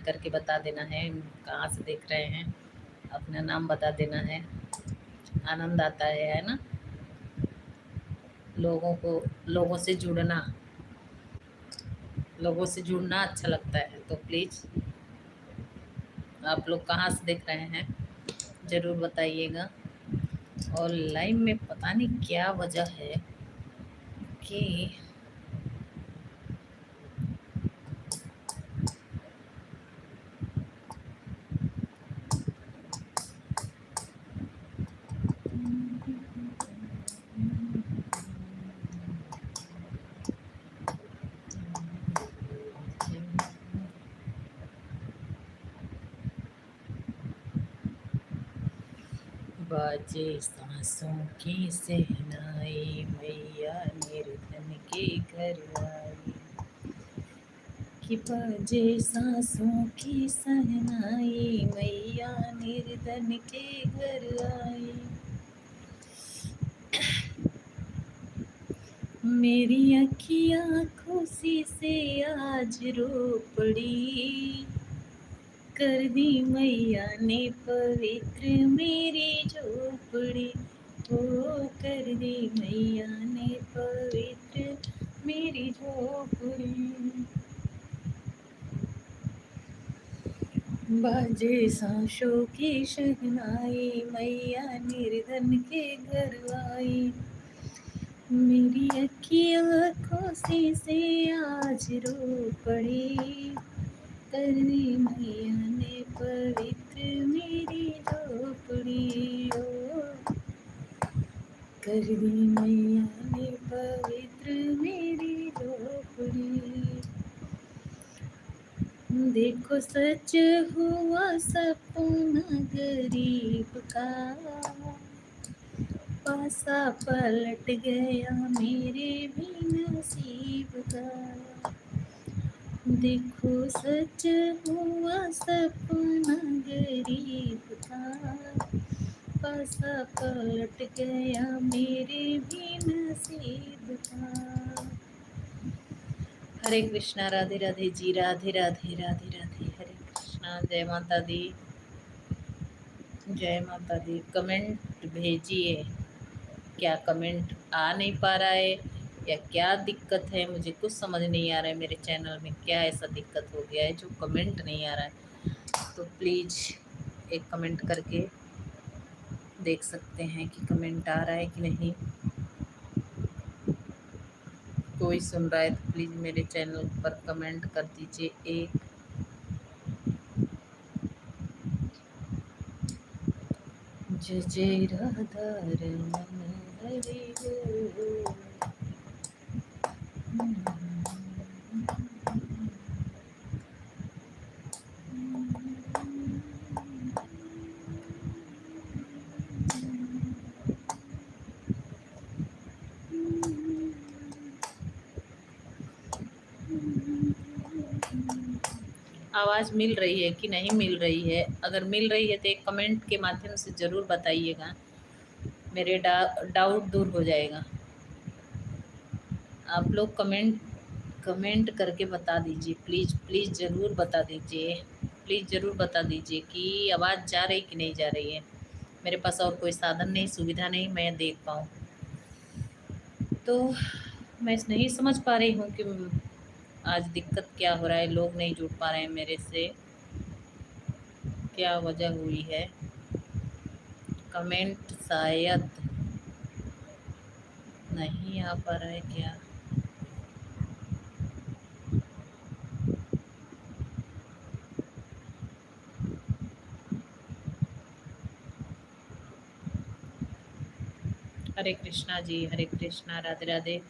करके बता देना है कहाँ से देख रहे हैं, अपना नाम बता देना है। आनंद आता है ना, लोगों को, लोगों से जुड़ना अच्छा लगता है। तो प्लीज़ आप लोग कहाँ से देख रहे हैं ज़रूर बताइएगा। और लाइव में पता नहीं क्या वजह है कि बाजे सांसों की सहनाई, मैया निर्धन के घर आई। कि बाजे सांसों की सहनाई, मैया निर्धन के घर आई। मेरी अखियाँ खुशी से आज रो पड़ी, कर दी मैया ने पवित्र मेरी झोपड़ी। ओ कर दी मैया ने पवित्र मेरी झोपड़ी। बाजे सांसों की शहनाई, मैया निर्धन के घर आई। मेरी अखियाँ खुशी से आज रो पड़ी, कर दी मैया ने पवित्र मेरी झोपड़ी। ओ कर दी मैया ने पवित्र मेरी झोपड़ी। देखो सच हुआ सपना गरीब का, पासा पलट गया मेरे भी नसीब का। देखो सच हुआ सपना गरीब का, पासा पलट गया मेरे भी नसीब का। हरे कृष्णा, राधे राधे जी, राधे राधे राधे राधे, हरे कृष्णा। जय माता दी, जय माता दी। कमेंट भेजिए। क्या कमेंट आ नहीं पा रहा है या क्या दिक्कत है, मुझे कुछ समझ नहीं आ रहा है। मेरे चैनल में क्या ऐसा दिक्कत हो गया है जो कमेंट नहीं आ रहा है। तो प्लीज़ एक कमेंट करके देख सकते हैं कि कमेंट आ रहा है कि नहीं। कोई सुन रहा है तो प्लीज़ मेरे चैनल पर कमेंट कर दीजिए एक। जय जय राधा रमन हरि बोल। आवाज़ मिल रही है कि नहीं मिल रही है? अगर मिल रही है तो एक कमेंट के माध्यम से ज़रूर बताइएगा, मेरे डाउट दूर हो जाएगा। आप लोग कमेंट करके बता दीजिए, प्लीज़ प्लीज़ ज़रूर बता दीजिए, प्लीज़ ज़रूर बता दीजिए कि आवाज़ जा रही कि नहीं जा रही है। मेरे पास और कोई साधन नहीं, सुविधा नहीं मैं देख पाऊँ, तो मैं नहीं समझ पा रही हूँ कि आज दिक्कत क्या हो रहा है। लोग नहीं जुड़ पा रहे हैं मेरे से, क्या वजह हुई है। कमेंट शायद नहीं आ पा रहा है क्या? हरे कृष्णा जी, हरे कृष्णा, राधे राधे।